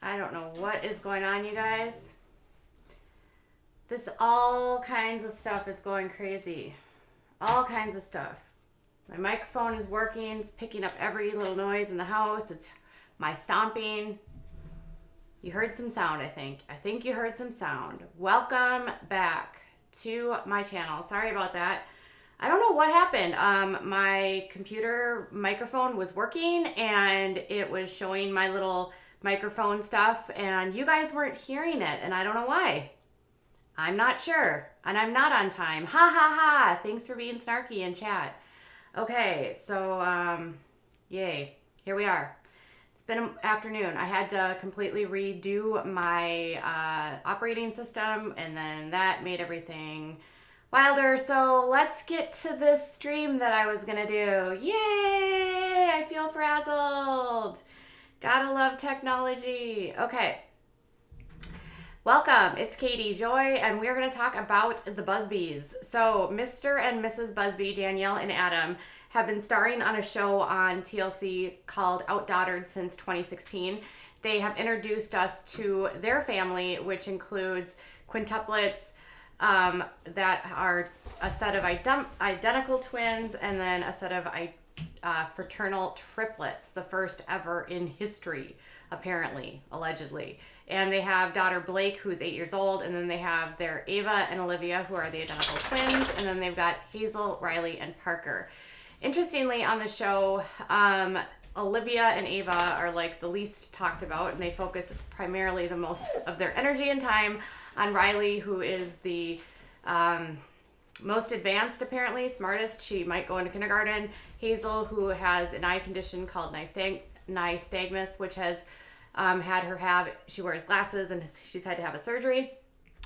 I don't know what is going on, you guys. All kinds of stuff is going crazy. All kinds of stuff. My microphone is working. It's picking up every little noise in the house. It's my stomping. You heard some sound, I think. I think you heard some sound. Welcome back to my channel. Sorry about that. I don't know what happened. My computer microphone was working and it was showing my little microphone stuff and you guys weren't hearing it and I don't know why. I'm not sure and I'm not on time. Ha ha ha. Thanks for being snarky in chat. Okay, so yay. Here we are. It's been an afternoon. I had to completely redo my operating system and then that made everything wilder. So let's get to this stream that I was gonna do. Yay! I feel frazzled. Gotta love technology. Okay. Welcome. It's Katie Joy, and we're going to talk about the Busbys. So Mr. and Mrs. Busby, Danielle and Adam, have been starring on a show on TLC called Outdaughtered since 2016. They have introduced us to their family, which includes quintuplets that are a set of identical twins and then a set of fraternal triplets, the first ever in history, apparently, allegedly. And they have daughter Blake, who's 8 years old, and then they have their Ava and Olivia, who are the identical twins, and then they've got Hazel, Riley, and Parker. Interestingly, on the show, Olivia and Ava are like the least talked about, and they focus primarily the most of their energy and time on Riley, who is the most advanced, apparently, smartest. She might go into kindergarten. Hazel, who has an eye condition called nystagmus, which has she wears glasses and she's had to have a surgery.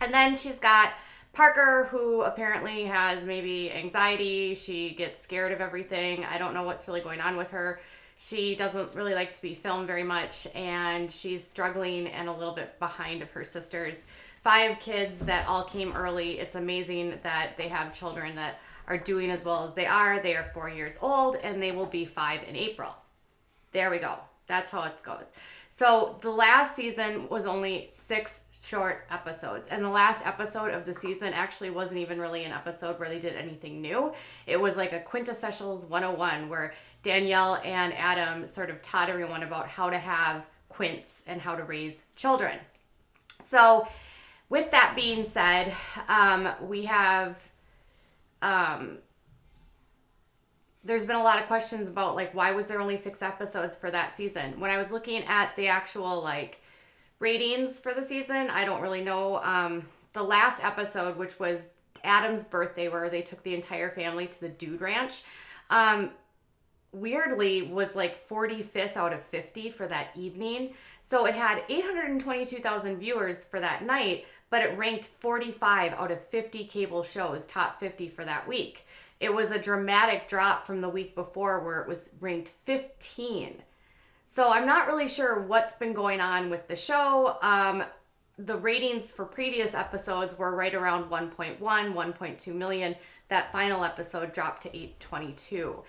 And then she's got Parker, who apparently has maybe anxiety. She gets scared of everything. I don't know what's really going on with her. She doesn't really like to be filmed very much, and she's struggling and a little bit behind of her sisters. 5 kids that all came early. It's amazing that they have children that are doing as well as they are. They are 4 years old, and they will be 5 in April. There we go. That's how it goes. So the last season was only 6 short episodes. And the last episode of the season actually wasn't even really an episode where they did anything new. It was like a quintessentials 101 where Danielle and Adam sort of taught everyone about how to have quints and how to raise children. So with that being said, we have... there's been a lot of questions about like why was there only 6 episodes for that season. When I was looking at the actual like ratings for the season, I don't really know. The last episode, which was Adam's birthday, where they took the entire family to the Dude Ranch, weirdly was like 45th out of 50 for that evening. So it had 822,000 viewers for that night, but it ranked 45 out of 50 cable shows, top 50 for that week. It was a dramatic drop from the week before where it was ranked 15. So I'm not really sure what's been going on with the show. The ratings for previous episodes were right around 1.1, 1.2 million. That final episode dropped to 822.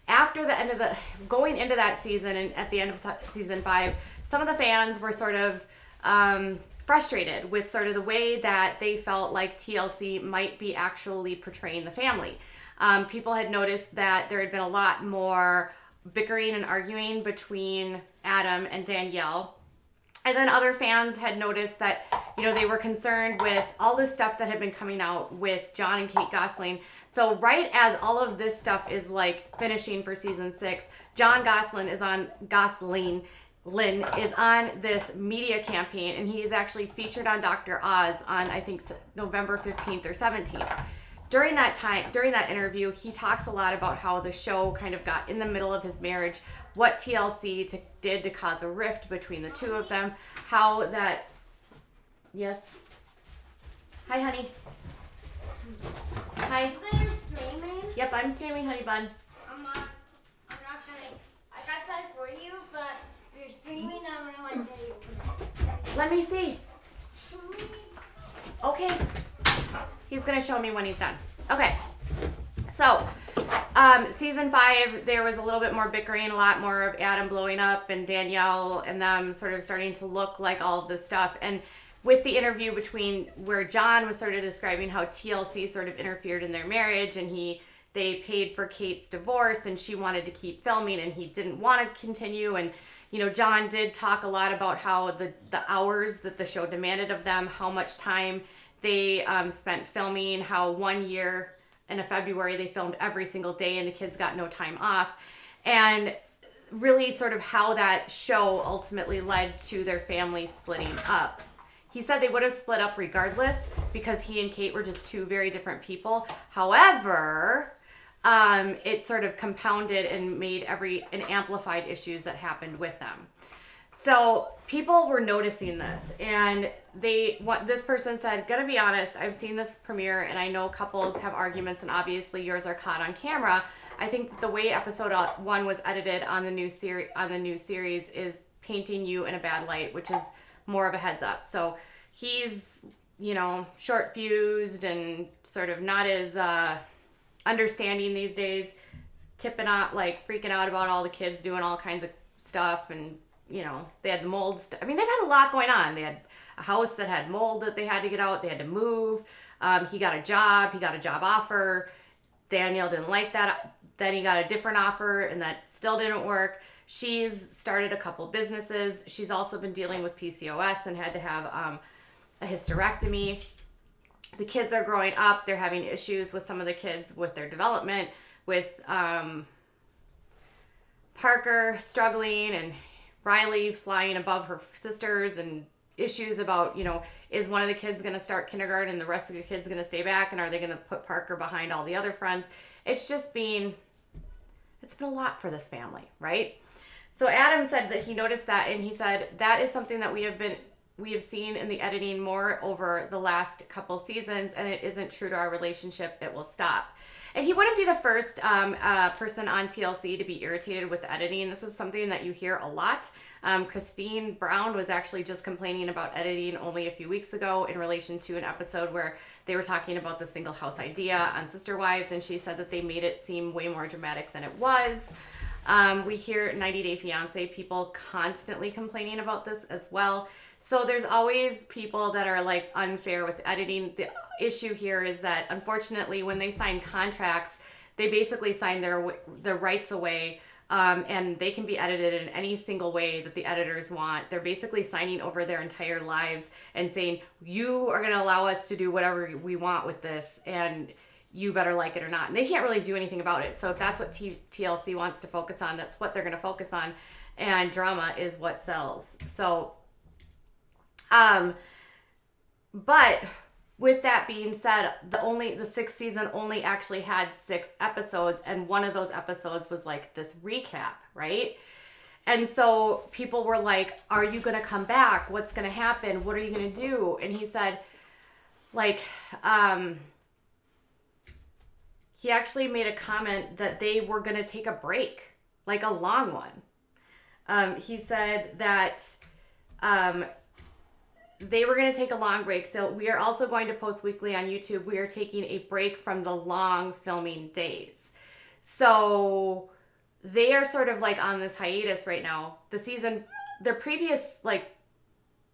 After the end of going into that season and at the end of season 5, some of the fans were sort of frustrated with sort of the way that they felt like TLC might be actually portraying the family. People had noticed that there had been a lot more bickering and arguing between Adam and Danielle. And then other fans had noticed that, they were concerned with all this stuff that had been coming out with John and Kate Gosselin. So right as all of this stuff is like finishing for season 6, John Gosselin is on this media campaign, and he is actually featured on Dr. Oz on, I think, November 15th or 17th. During that interview, he talks a lot about how the show kind of got in the middle of his marriage, what TLC did to cause a rift between the two of them, how that... Yes? Hi, honey. Hi. They're streaming? Yep, I'm streaming, honey bun. I'm not gonna... I got time for you, but you're streaming, I'm gonna let Daddy open it. Let me see. Okay. He's going to show me when he's done. Okay. So, Season 5, there was a little bit more bickering, a lot more of Adam blowing up and Danielle and them sort of starting to look like all of this stuff. And with the interview between where John was sort of describing how TLC sort of interfered in their marriage, and they paid for Kate's divorce and she wanted to keep filming and he didn't want to continue. And John did talk a lot about how the hours that the show demanded of them, how much time they spent filming, how 1 year in February they filmed every single day and the kids got no time off, and really sort of how that show ultimately led to their family splitting up. He said they would have split up regardless because he and Kate were just two very different people. However, it sort of compounded and made and amplified issues that happened with them. So people were noticing this, and this person said, "Gonna be honest, I've seen this premiere, and I know couples have arguments, and obviously yours are caught on camera. I think the way episode 1 was edited on the new series is painting you in a bad light, which is more of a heads up." So he's short fused and sort of not as understanding these days, tipping out, like freaking out about all the kids doing all kinds of stuff, and they had the mold stuff. I mean, they've had a lot going on. They had a house that had mold that they had to get out. They had to move. He got a job offer. Danielle didn't like that. Then he got a different offer, and that still didn't work. She's started a couple businesses. She's also been dealing with PCOS and had to have a hysterectomy. The kids are growing up. They're having issues with some of the kids with their development, with Parker struggling and Riley flying above her sisters, and issues about, is one of the kids going to start kindergarten and the rest of the kids going to stay back, and are they going to put Parker behind all the other friends? It's been a lot for this family, right? So Adam said that he noticed that, and he said that is something that we have seen in the editing more over the last couple seasons, and it isn't true to our relationship. It will stop. And he wouldn't be the first person on TLC to be irritated with editing. This is something that you hear a lot. Christine Brown was actually just complaining about editing only a few weeks ago in relation to an episode where they were talking about the single house idea on Sister Wives, and she said that they made it seem way more dramatic than it was. We hear 90 Day Fiance people constantly complaining about this as well. So there's always people that are like unfair with editing. The issue here is that unfortunately when they sign contracts, they basically sign their rights away, and they can be edited in any single way that the editors want. They're basically signing over their entire lives and saying, you are going to allow us to do whatever we want with this, and you better like it or not. And they can't really do anything about it. So if that's what TLC wants to focus on, that's what they're going to focus on. And drama is what sells. So, but with that being said, the sixth season only actually had 6 episodes, and one of those episodes was like this recap, right? And so people were like, are you going to come back? What's going to happen? What are you going to do? And he said, like, he actually made a comment that they were going to take a break, like a long one. He said that they were going to take a long break. So we are also going to post weekly on YouTube. We are taking a break from the long filming days. So they are sort of like on this hiatus right now. Their previous like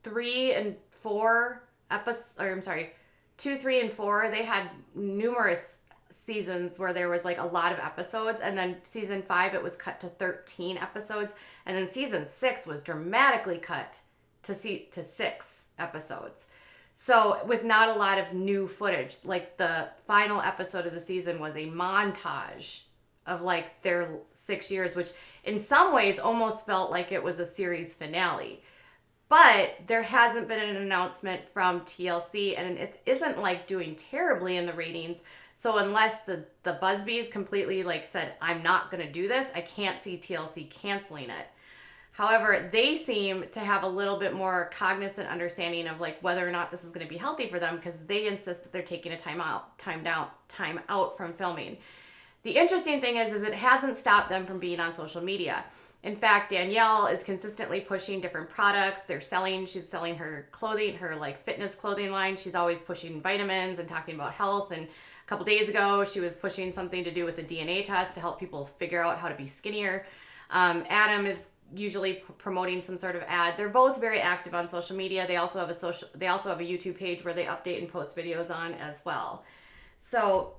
3 and 4 episodes, or I'm sorry, 2, 3, and 4, they had numerous seasons where there was like a lot of episodes, and then season 5 it was cut to 13 episodes, and then season 6 was dramatically cut to 6 episodes. So with not a lot of new footage, like the final episode of the season was a montage of like their 6 years, which in some ways almost felt like it was a series finale. But there hasn't been an announcement from TLC, and it isn't like doing terribly in the ratings. So unless the Busbys completely like said, I'm not going to do this, I can't see TLC canceling it. However, they seem to have a little bit more cognizant understanding of like whether or not this is going to be healthy for them, because they insist that they're taking a time out from filming. The interesting thing is it hasn't stopped them from being on social media. In fact, Danielle is consistently pushing different products. She's selling her clothing, her like fitness clothing line. She's always pushing vitamins and talking about health and A couple days ago, she was pushing something to do with the DNA test to help people figure out how to be skinnier. Adam is usually promoting some sort of ad. They're both very active on social media. They also have a YouTube page where they update and post videos on as well. So,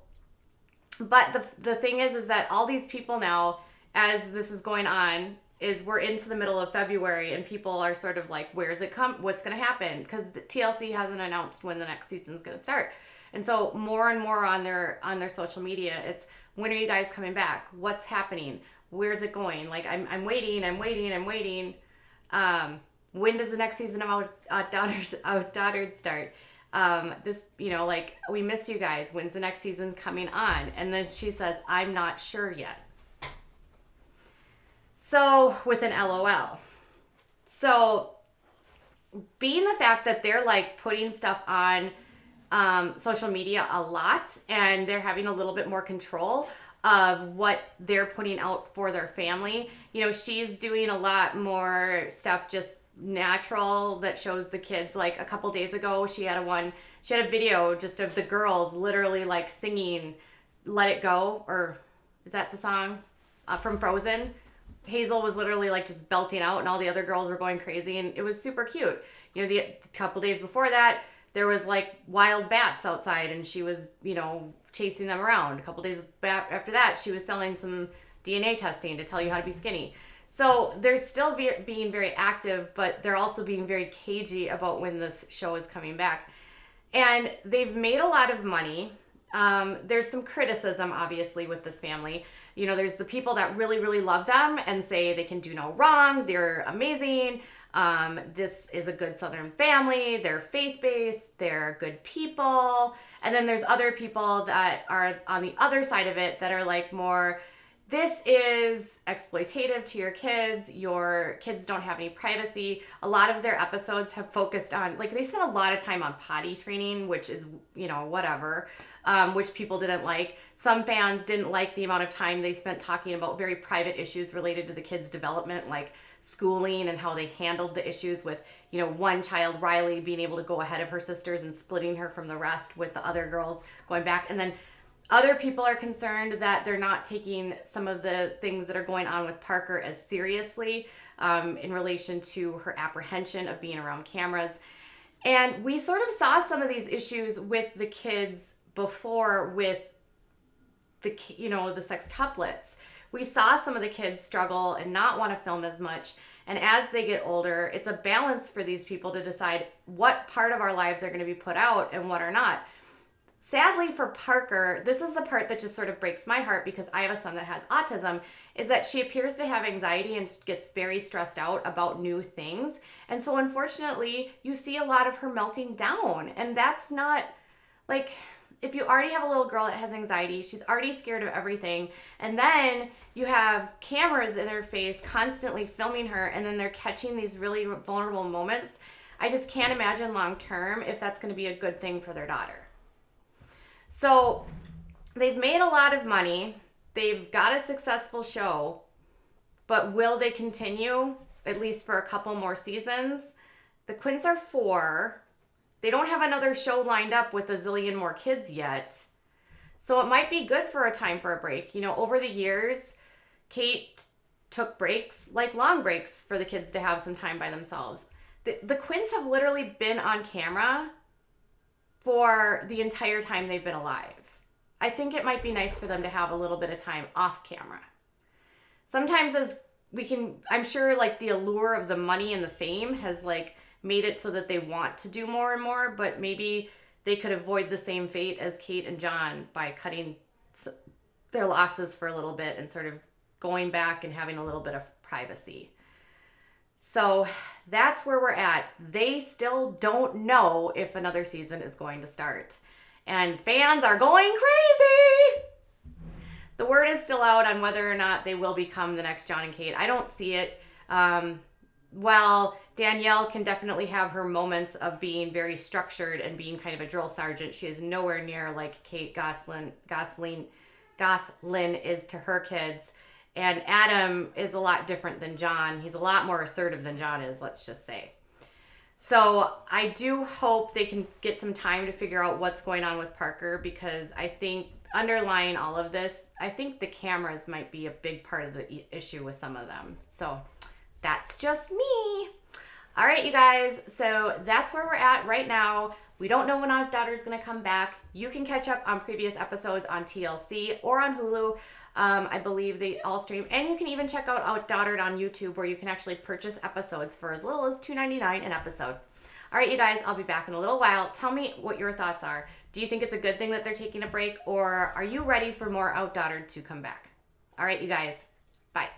but the thing is that all these people now, as this is going on, is we're into the middle of February and people are sort of like, where's it come? What's going to happen? Because the TLC hasn't announced when the next season's going to start. And so more and more on their social media, it's, when are you guys coming back? What's happening? Where's it going? Like, I'm waiting. When does the next season of Outdaughtered start? This, like, we miss you guys. When's the next season's coming on? And then she says, I'm not sure yet. So, with an LOL. So, being the fact that they're like putting stuff on social media a lot and they're having a little bit more control of what they're putting out for their family. She's doing a lot more stuff just natural that shows the kids. Like a couple days ago, she had a video just of the girls literally like singing Let It Go, or is that the song from Frozen? Hazel was literally like just belting out and all the other girls were going crazy and it was super cute. The couple days before that, there was like wild bats outside and she was, chasing them around. A couple days after that, she was selling some DNA testing to tell you how to be skinny. So they're still being very active, but they're also being very cagey about when this show is coming back. And they've made a lot of money. There's some criticism, obviously, with this family. There's the people that really, really love them and say they can do no wrong. They're amazing. This is a good Southern family. They're faith-based. They're good people. And then there's other people that are on the other side of it that are like more, this is exploitative to your kids. Your kids don't have any privacy. A lot of their episodes have focused on, like, they spent a lot of time on potty training, which is, whatever, which people didn't like. Some fans didn't like the amount of time they spent talking about very private issues related to the kids' development, like schooling and how they handled the issues with, one child, Riley, being able to go ahead of her sisters and splitting her from the rest with the other girls going back. And then other people are concerned that they're not taking some of the things that are going on with Parker as seriously in relation to her apprehension of being around cameras. And we sort of saw some of these issues with the kids before with the sextuplets. We saw some of the kids struggle and not want to film as much. And as they get older, it's a balance for these people to decide what part of our lives are going to be put out and what are not. Sadly for Parker, this is the part that just sort of breaks my heart because I have a son that has autism, is that she appears to have anxiety and gets very stressed out about new things. And so unfortunately, you see a lot of her melting down. And that's not, like, if you already have a little girl that has anxiety, she's already scared of everything, and then you have cameras in her face constantly filming her, and then they're catching these really vulnerable moments. I just can't imagine long term if that's going to be a good thing for their daughter. So they've made a lot of money. They've got a successful show, but will they continue at least for a couple more seasons? The Quints are 4. They don't have another show lined up with a zillion more kids yet. So it might be good for a time for a break. Over the years, Kate took breaks, like long breaks, for the kids to have some time by themselves. The Quints have literally been on camera for the entire time they've been alive. I think it might be nice for them to have a little bit of time off camera. Sometimes I'm sure like the allure of the money and the fame has like made it so that they want to do more and more, but maybe they could avoid the same fate as Kate and John by cutting their losses for a little bit and sort of going back and having a little bit of privacy. So that's where we're at. They still don't know if another season is going to start. And fans are going crazy! The word is still out on whether or not they will become the next John and Kate. I don't see it. While Danielle can definitely have her moments of being very structured and being kind of a drill sergeant, she is nowhere near like Kate Goslin is to her kids. And Adam is a lot different than John. He's a lot more assertive than John is, let's just say. So I do hope they can get some time to figure out what's going on with Parker, because I think underlying all of this, I think the cameras might be a big part of the issue with some of them. So that's just me. All right, you guys. So that's where we're at right now. We don't know when Our Daughter's going to come back. You can catch up on previous episodes on TLC or on Hulu. I believe they all stream. And you can even check out Outdaughtered on YouTube, where you can actually purchase episodes for as little as $2.99 an episode. All right, you guys, I'll be back in a little while. Tell me what your thoughts are. Do you think it's a good thing that they're taking a break, or are you ready for more Outdaughtered to come back? All right, you guys, bye.